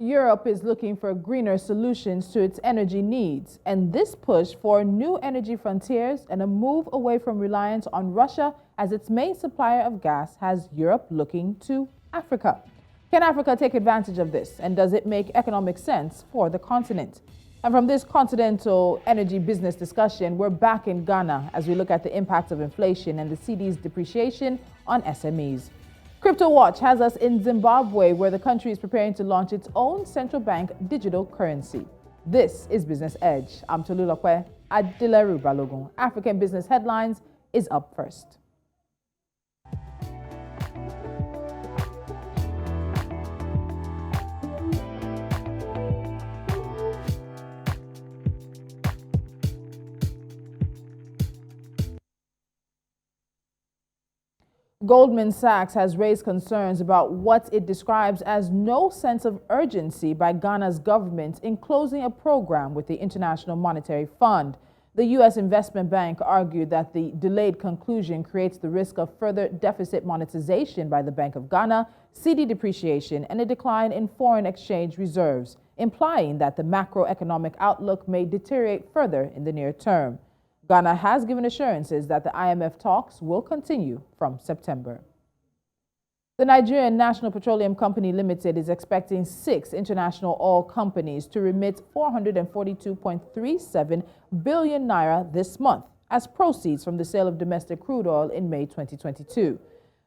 Europe is looking for greener solutions to its energy needs, and this push for new energy frontiers and a move away from reliance on Russia as its main supplier of gas has Europe looking to Africa. Can Africa take advantage of this, and does it make economic sense for the continent? And from this continental energy business discussion, we're back in Ghana as we look at the impact of inflation and the cedi's depreciation on SMEs. Crypto Watch has us in Zimbabwe, where the country is preparing to launch its own central bank digital currency. This is Business Edge. I'm Tolulokwe Adileru Balogun. African Business Headlines is up first. Goldman Sachs has raised concerns about what it describes as no sense of urgency by Ghana's government in closing a program with the International Monetary Fund. The U.S. Investment Bank argued that the delayed conclusion creates the risk of further deficit monetization by the Bank of Ghana, cedi depreciation, and a decline in foreign exchange reserves, implying that the macroeconomic outlook may deteriorate further in the near term. Ghana has given assurances that the IMF talks will continue from September. The Nigerian National Petroleum Company Limited is expecting 6 international oil companies to remit 442.37 billion naira this month as proceeds from the sale of domestic crude oil in May 2022.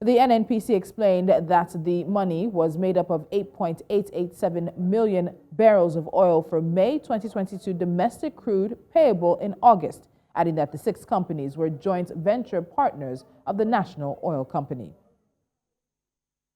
The NNPC explained that the money was made up of 8.887 million barrels of oil for May 2022 domestic crude payable in August, adding that the 6 companies were joint venture partners of the National Oil Company.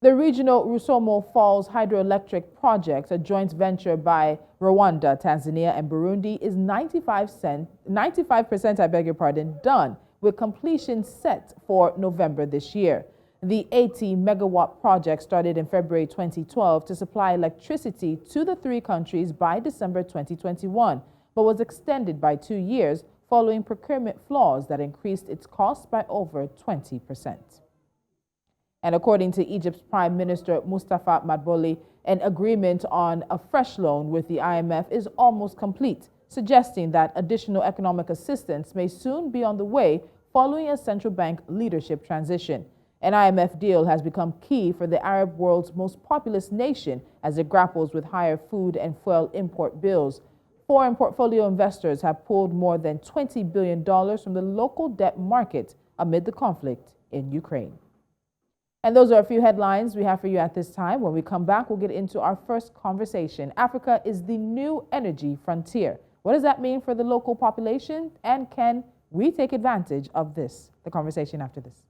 The regional Rusumo Falls Hydroelectric Project, a joint venture by Rwanda, Tanzania, and Burundi, is 95% done, with completion set for November this year. The 80-megawatt project started in February 2012 to supply electricity to the 3 countries by December 2021, but was extended by 2 years following procurement flaws that increased its cost by over 20%. And according to Egypt's Prime Minister Mustafa Madbouly, an agreement on a fresh loan with the IMF is almost complete, suggesting that additional economic assistance may soon be on the way following a central bank leadership transition. An IMF deal has become key for the Arab world's most populous nation as it grapples with higher food and fuel import bills. Foreign portfolio investors have pulled more than $20 billion from the local debt market amid the conflict in Ukraine. And those are a few headlines we have for you at this time. When we come back, we'll get into our first conversation. Africa is the new energy frontier. What does that mean for the local population? And can we take advantage of this? The conversation after this.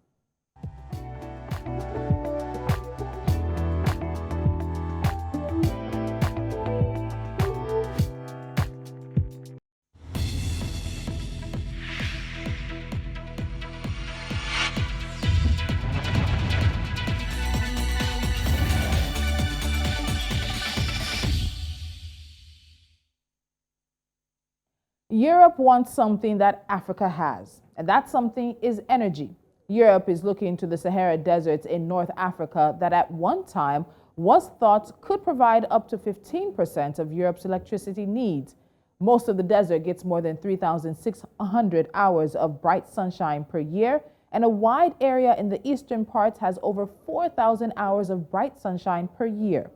Europe wants something that Africa has, and that something is energy. Europe is looking to the Sahara deserts in North Africa that at one time was thought could provide up to 15% of Europe's electricity needs. Most of the desert gets more than 3,600 hours of bright sunshine per year, and a wide area in the eastern parts has over 4,000 hours of bright sunshine per year.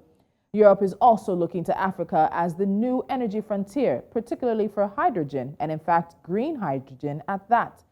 Europe is also looking to Africa as the new energy frontier, particularly for hydrogen, and in fact, green hydrogen at that.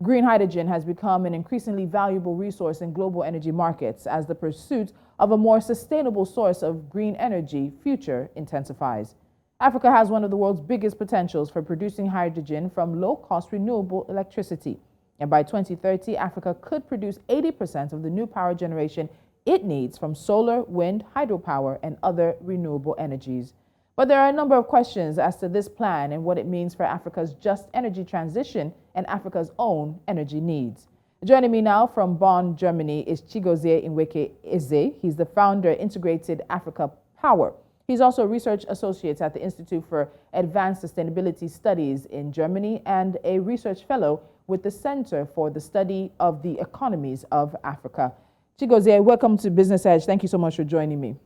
Green hydrogen has become an increasingly valuable resource in global energy markets as the pursuit of a more sustainable source of green energy future intensifies. Africa has one of the world's biggest potentials for producing hydrogen from low-cost renewable electricity. And by 2030, Africa could produce 80% of the new power generation it needs from solar, wind, hydropower, and other renewable energies. But there are a number of questions as to this plan and what it means for Africa's just energy transition and Africa's own energy needs. Joining me now from Bonn, Germany is Chigozie Nweke-Eze. He's the founder of Integrated Africa Power. He's also a research associate at the Institute for Advanced Sustainability Studies in Germany and a research fellow with the Center for the Study of the Economies of Africa. Chigozie, welcome to Business Edge. Thank you so much for joining me.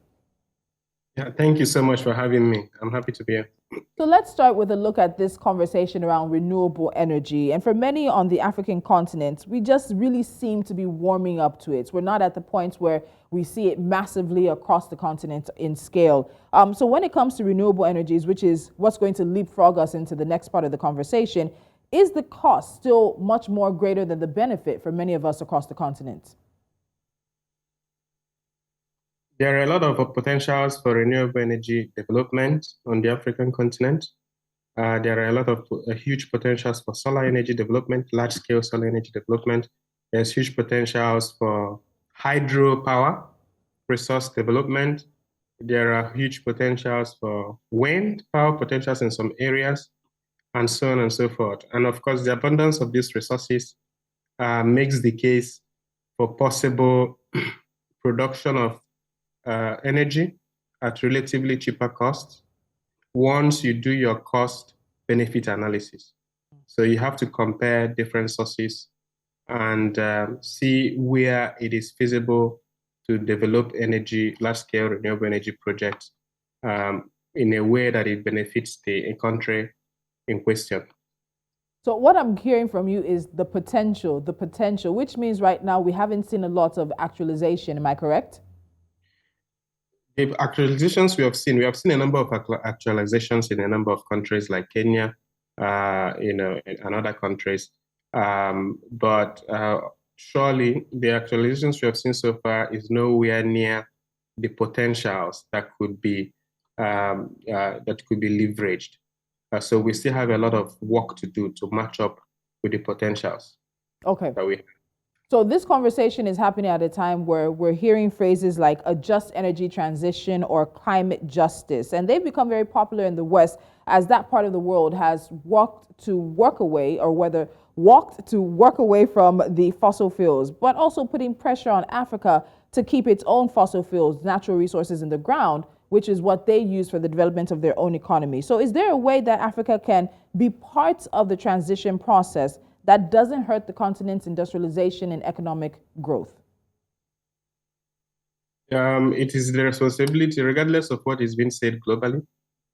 Yeah, thank you so much for having me. I'm happy to be here. So let's start with a look at this conversation around renewable energy. And for many on the African continent, we just really seem to be warming up to it. We're not at the point where we see it massively across the continent in scale. So when it comes to renewable energies, which is what's going to leapfrog us into the next part of the conversation, is the cost still much more greater than the benefit for many of us across the continent? There are a lot of potentials for renewable energy development on the African continent. There are a lot of huge potentials for solar energy development, large-scale solar energy development. There's huge potentials for hydropower resource development. There are huge potentials for wind power potentials in some areas, and so on and so forth. And of course, the abundance of these resources makes the case for possible production of energy at relatively cheaper costs once you do your cost benefit analysis. So you have to compare different sources and see where it is feasible to develop energy, large scale renewable energy projects in a way that it benefits the country in question. So what I'm hearing from you is the potential, which means right now we haven't seen a lot of actualization. Am I correct? The actualizations we have seen a number of actualizations in a number of countries like Kenya, and other countries. But surely the actualizations we have seen so far is nowhere near the potentials that could be leveraged. So we still have a lot of work to do to match up with the potentials Okay. that we have. So this conversation is happening at a time where we're hearing phrases like a just energy transition or climate justice, and they've become very popular in the West as that part of the world has walked to work away, or whether walked to work away from the fossil fuels, but also putting pressure on Africa to keep its own fossil fuels, natural resources in the ground, which is what they use for the development of their own economy. So is there a way that Africa can be part of the transition process that doesn't hurt the continent's industrialization and economic growth? It is the responsibility, regardless of what is being said globally.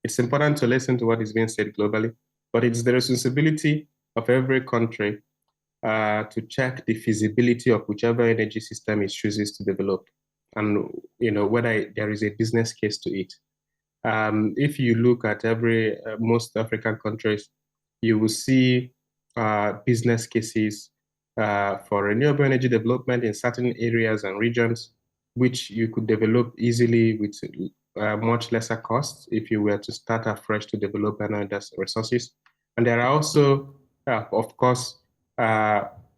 It's important to listen to what is being said globally, but it's the responsibility of every country to check the feasibility of whichever energy system it chooses to develop, and whether there is a business case to it. If you look at most African countries, you will see business cases for renewable energy development in certain areas and regions, which you could develop easily with much lesser costs if you were to start afresh to develop another resources. And there are also, of course,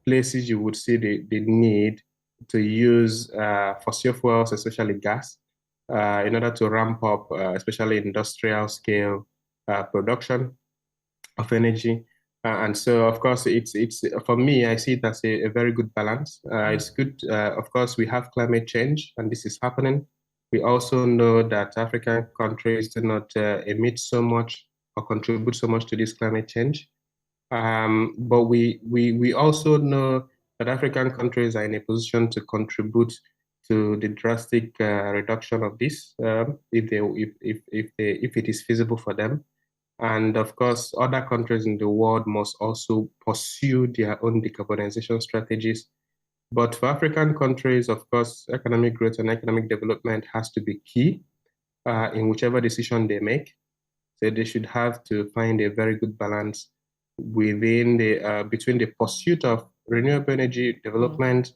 places you would see the need to use fossil fuels, especially gas, in order to ramp up, especially industrial scale production of energy. And so, of course, it's for me, I see it as a very good balance. It's good. Of course, we have climate change, and this is happening. We also know that African countries do not emit so much or contribute so much to this climate change. But we also know that African countries are in a position to contribute to the drastic reduction of this if it is feasible for them. And of course, other countries in the world must also pursue their own decarbonization strategies. But for African countries, of course, economic growth and economic development has to be key in whichever decision they make. So they should have to find a very good balance between the pursuit of renewable energy development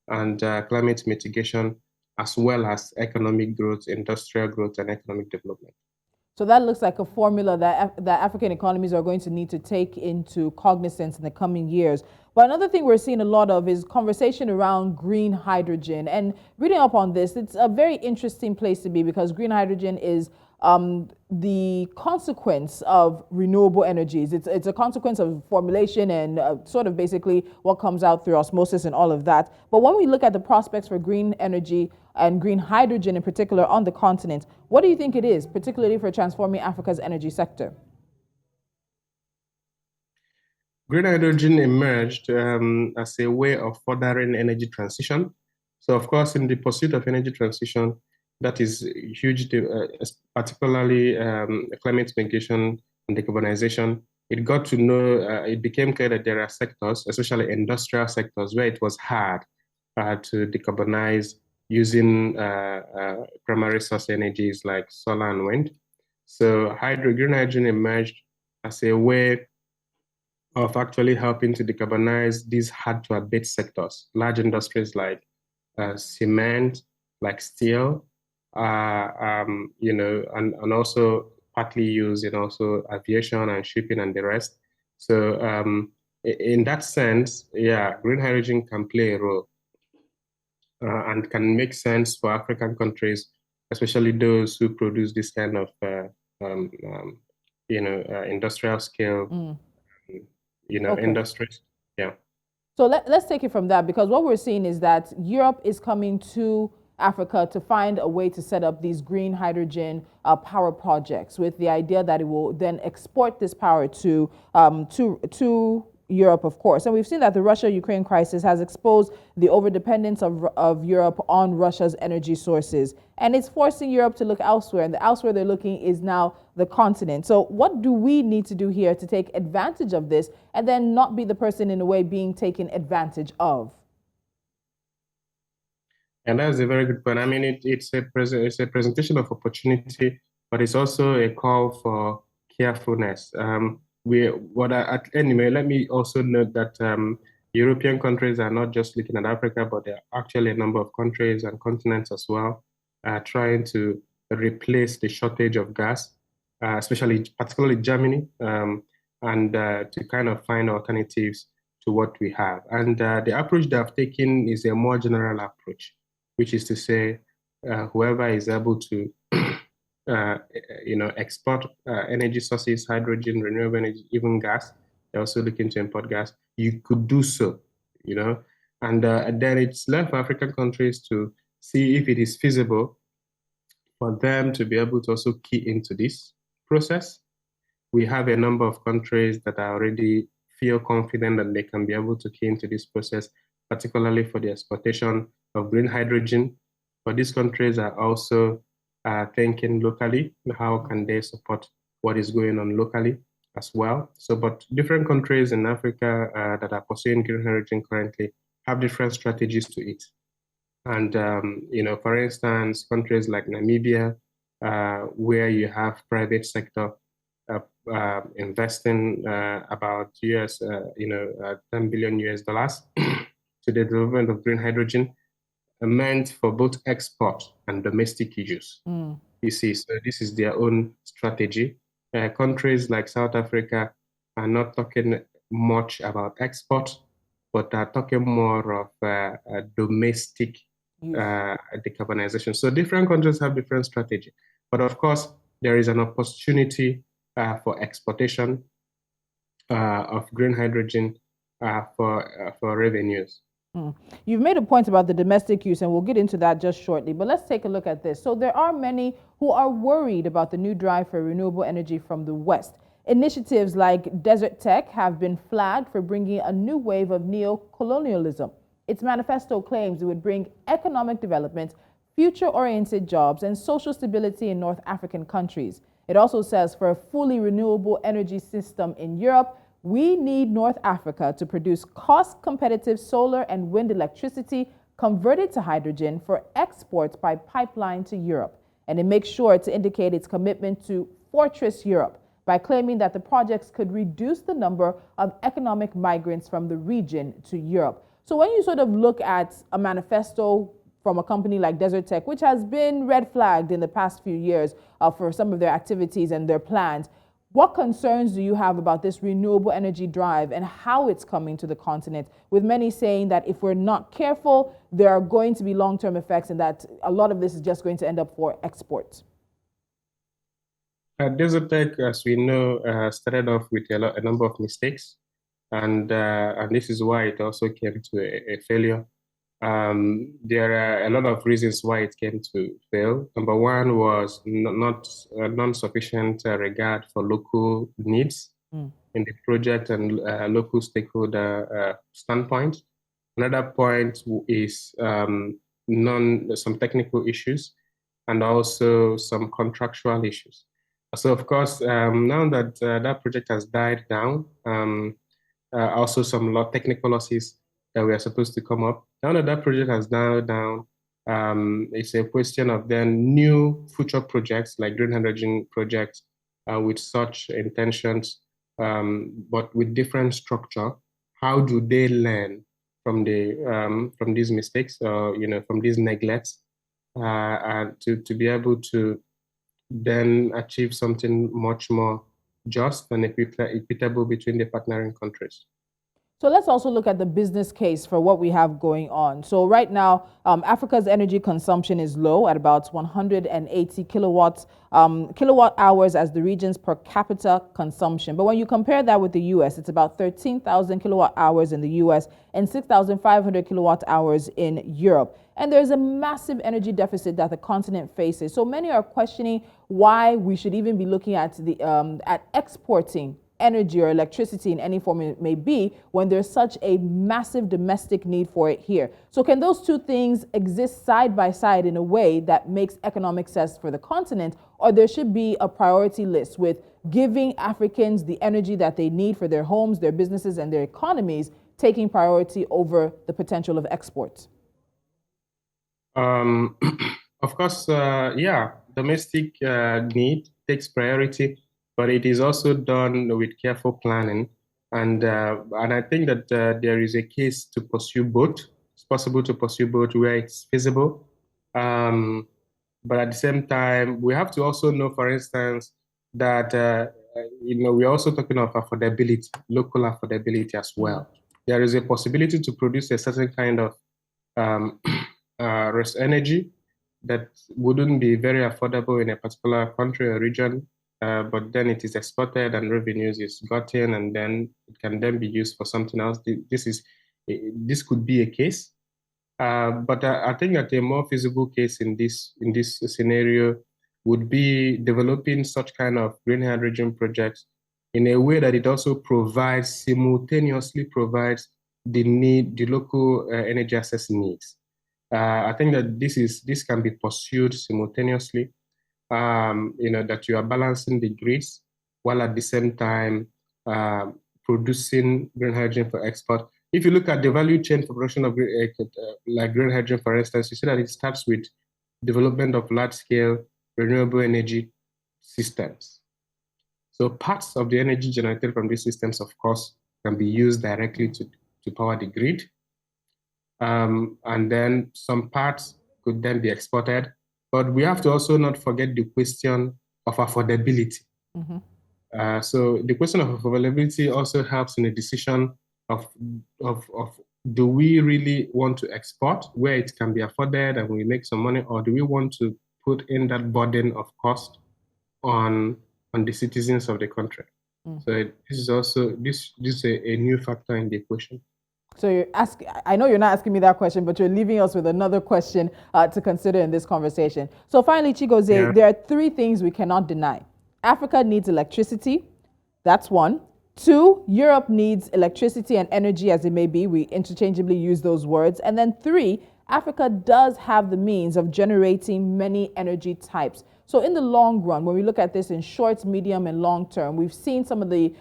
and climate mitigation, as well as economic growth, industrial growth, and economic development. So that looks like a formula that African economies are going to need to take into cognizance in the coming years. But another thing we're seeing a lot of is conversation around green hydrogen. And reading up on this, it's a very interesting place to be because green hydrogen is the consequence of renewable energies. It's a consequence of formulation and sort of basically what comes out through osmosis and all of that. But when we look at the prospects for green energy and green hydrogen in particular on the continent, what do you think it is, particularly for transforming Africa's energy sector? Green hydrogen emerged as a way of furthering energy transition. So, of course, in the pursuit of energy transition, that is huge, particularly climate mitigation and decarbonization. It got to know, it became clear that there are sectors, especially industrial sectors, where it was hard to decarbonize using primary source energies like solar and wind. So green hydrogen emerged as a way of actually helping to decarbonize these hard-to-abate sectors, large industries like cement, like steel, and also partly used in also aviation and shipping and the rest. So in that sense, yeah, green hydrogen can play a role and can make sense for African countries, especially those who produce this kind of um, um, industrial scale Okay. industries. Yeah. So let's take it from that, because what we're seeing is that Europe is coming to Africa to find a way to set up these green hydrogen power projects, with the idea that it will then export this power to Europe, of course. And we've seen that the Russia-Ukraine crisis has exposed the overdependence of Europe on Russia's energy sources. And it's forcing Europe to look elsewhere. And the elsewhere they're looking is now the continent. So what do we need to do here to take advantage of this and then not be the person in a way being taken advantage of? And that's a very good point. I mean, it's a presentation of opportunity, but it's also a call for carefulness. Anyway, let me also note that European countries are not just looking at Africa, but there are actually a number of countries and continents as well trying to replace the shortage of gas, particularly Germany, and to kind of find alternatives to what we have. And the approach that I've taken is a more general approach, which is to say, whoever is able to, export energy sources, hydrogen, renewable energy, even gas, they're also looking to import gas, you could do so, and then it's left for African countries to see if it is feasible for them to be able to also key into this process. We have a number of countries that already feel confident that they can be able to key into this process, particularly for the exportation of green hydrogen. But these countries are also thinking locally, how can they support what is going on locally as well. So, but different countries in Africa that are pursuing green hydrogen currently have different strategies to it. And, for instance, countries like Namibia, where you have private sector investing about $10 billion to the development of green hydrogen, meant for both export and domestic use. You see, so this is their own strategy. Countries like South Africa are not talking much about export, but are talking more of domestic decarbonization. So different countries have different strategy. But of course, there is an opportunity for exportation of green hydrogen for revenues. You've made a point about the domestic use, and we'll get into that just shortly. But let's take a look at this. So there are many who are worried about the new drive for renewable energy from the West. Initiatives like Desert Tech have been flagged for bringing a new wave of neo-colonialism. Its manifesto claims it would bring economic development, future-oriented jobs, and social stability in North African countries. It also says for a fully renewable energy system in Europe, we need North Africa to produce cost-competitive solar and wind electricity converted to hydrogen for export by pipeline to Europe. And it makes sure to indicate its commitment to Fortress Europe by claiming that the projects could reduce the number of economic migrants from the region to Europe. So when you sort of look at a manifesto from a company like Desert Tech, which has been red flagged in the past few years for some of their activities and their plans, what concerns do you have about this renewable energy drive and how it's coming to the continent, with many saying that if we're not careful, there are going to be long-term effects and that a lot of this is just going to end up for export? Desert Tech, as we know, started off with a number of mistakes, and this is why it also came to a failure. There are a lot of reasons why it came to fail. Number one was non-sufficient regard for local needs in the project and local stakeholder standpoint. Another point is some technical issues. and also some contractual issues. So of course, now that that project has died down, also some technical losses that were supposed to come up. Now that that project has died down, it's a question of then new future projects like green hydrogen projects with such intentions, but with different structure. How do they learn from these mistakes, or from these neglects, and to be able to then achieve something much more just and equitable between the partnering countries. So let's also look at the business case for what we have going on. So right now, Africa's energy consumption is low at about 180 kilowatt hours as the region's per capita consumption. But when you compare that with the U.S., it's about 13,000 kilowatt hours in the U.S. and 6,500 kilowatt hours in Europe. And there's a massive energy deficit that the continent faces. So many are questioning why we should even be looking at exporting energy or electricity in any form it may be when there's such a massive domestic need for it here. So can those two things exist side by side in a way that makes economic sense for the continent, or there should be a priority list with giving Africans the energy that they need for their homes, their businesses, and their economies taking priority over the potential of exports? Of course, yeah, domestic need takes priority, but it is also done with careful planning. And I think that there is a case to pursue both. It's possible to pursue both where it's feasible. But at the same time, we have to also know, for instance, that we're also talking of affordability, local affordability as well. There is a possibility to produce a certain kind of energy that wouldn't be very affordable in a particular country or region, but then it is exported and revenues is gotten, and then it can then be used for something else. This could be a case, but I think that a more feasible case in this scenario would be developing such kind of green hydrogen projects in a way that it also simultaneously provides the local energy access needs. I think that this can be pursued simultaneously. That you are balancing the grids while at the same time producing green hydrogen for export. If you look at the value chain for production of like green hydrogen, for instance, you see that it starts with development of large-scale renewable energy systems. So parts of the energy generated from these systems, of course, can be used directly to power the grid. And then some parts could then be exported. But we have to also not forget the question of affordability. So the question of affordability also helps in the decision of do we really want to export where it can be afforded and we make some money, or do we want to put in that burden of cost on the citizens of the country? So this is also this is a new factor in the equation. So I know you're not asking me that question, but you're leaving us with another question to consider in this conversation. So finally, Chigozie, there are three things we cannot deny. Africa needs electricity. That's one. Two, Europe needs electricity and energy as it may be. We interchangeably use those words. And then three, Africa does have the means of generating many energy types. So in the long run, when we look at this in short, medium, and long term, we've seen some of the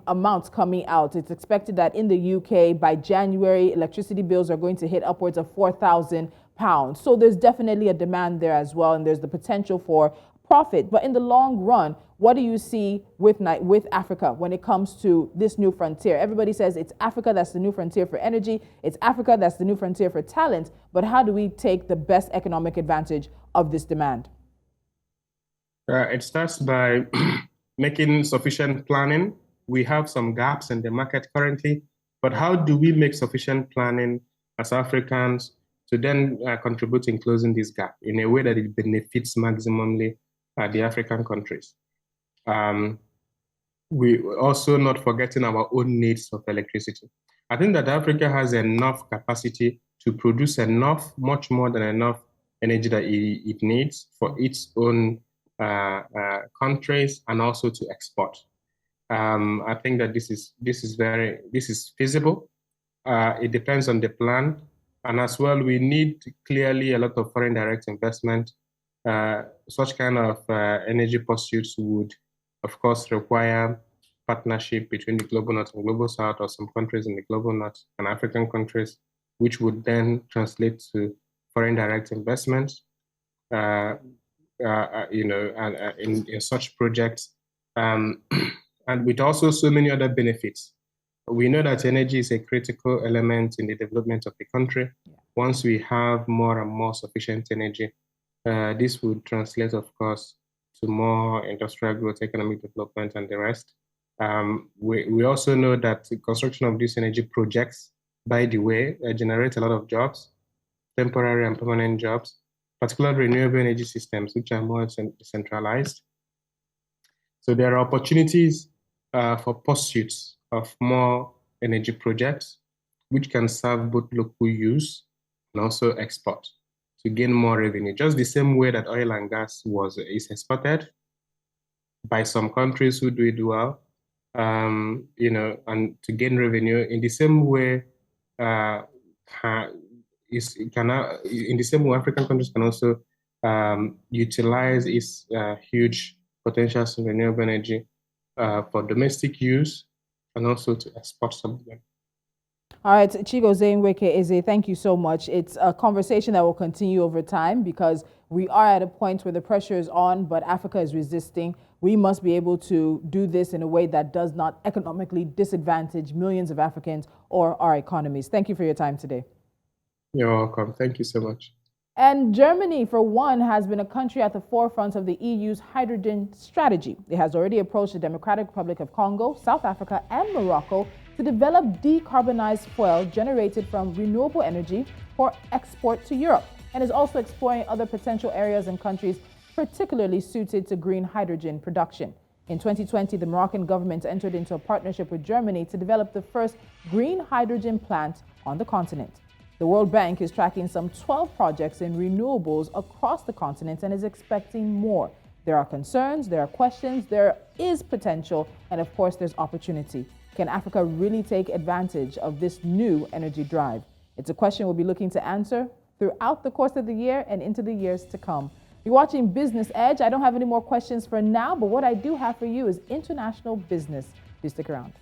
amounts coming out. It's expected that in the UK, by January, electricity bills are going to hit upwards of £4,000. So there's definitely a demand there as well, and there's the potential for profit. But in the long run, what do you see with Africa when it comes to this new frontier? Everybody says it's Africa that's the new frontier for energy. It's Africa that's the new frontier for talent. But how do we take the best economic advantage of this demand? It starts by making sufficient planning. We have some gaps in the market currently, but how do we make sufficient planning as Africans to then contribute in closing this gap in a way that it benefits maximally the African countries? We also not forgetting our own needs of electricity. I think that Africa has enough capacity to produce much more than enough energy that it needs for its own countries and also to export. I think that this is feasible. It depends on the plan, and as well we need clearly a lot of foreign direct investment Such kind of energy pursuits would, of course, require partnership between the global north and global south, or some countries in the global north and African countries, which would then translate to foreign direct investments, in such projects, and with also so many other benefits. We know that energy is a critical element in the development of the country. Once we have more and more sufficient energy, this would translate, of course, to more industrial growth, economic development, and the rest. We also know that the construction of these energy projects, by the way, generate a lot of jobs, temporary and permanent jobs, particularly renewable energy systems, which are more centralized. So there are opportunities for pursuits of more energy projects, which can serve both local use and also export to gain more revenue. Just the same way that oil and gas is exported by some countries who do it well, and to gain revenue. In the same way, African countries can also utilize its huge potentials in renewable energy for domestic use and also to export some of them. All right, Chigozie Nweke-Eze, thank you so much. It's a conversation that will continue over time because we are at a point where the pressure is on, but Africa is resisting. We must be able to do this in a way that does not economically disadvantage millions of Africans or our economies. Thank you for your time today. You're welcome. Thank you so much. And Germany, for one, has been a country at the forefront of the EU's hydrogen strategy. It has already approached the Democratic Republic of Congo, South Africa, and Morocco to develop decarbonized fuel generated from renewable energy for export to Europe, and is also exploring other potential areas and countries particularly suited to green hydrogen production. In 2020, the Moroccan government entered into a partnership with Germany to develop the first green hydrogen plant on the continent. The World Bank is tracking some 12 projects in renewables across the continent and is expecting more. There are concerns, there are questions, there is potential, and of course, there's opportunity. Can Africa really take advantage of this new energy drive? It's a question we'll be looking to answer throughout the course of the year and into the years to come. You're watching Business Edge. I don't have any more questions for now, but what I do have for you is international business. Please stick around.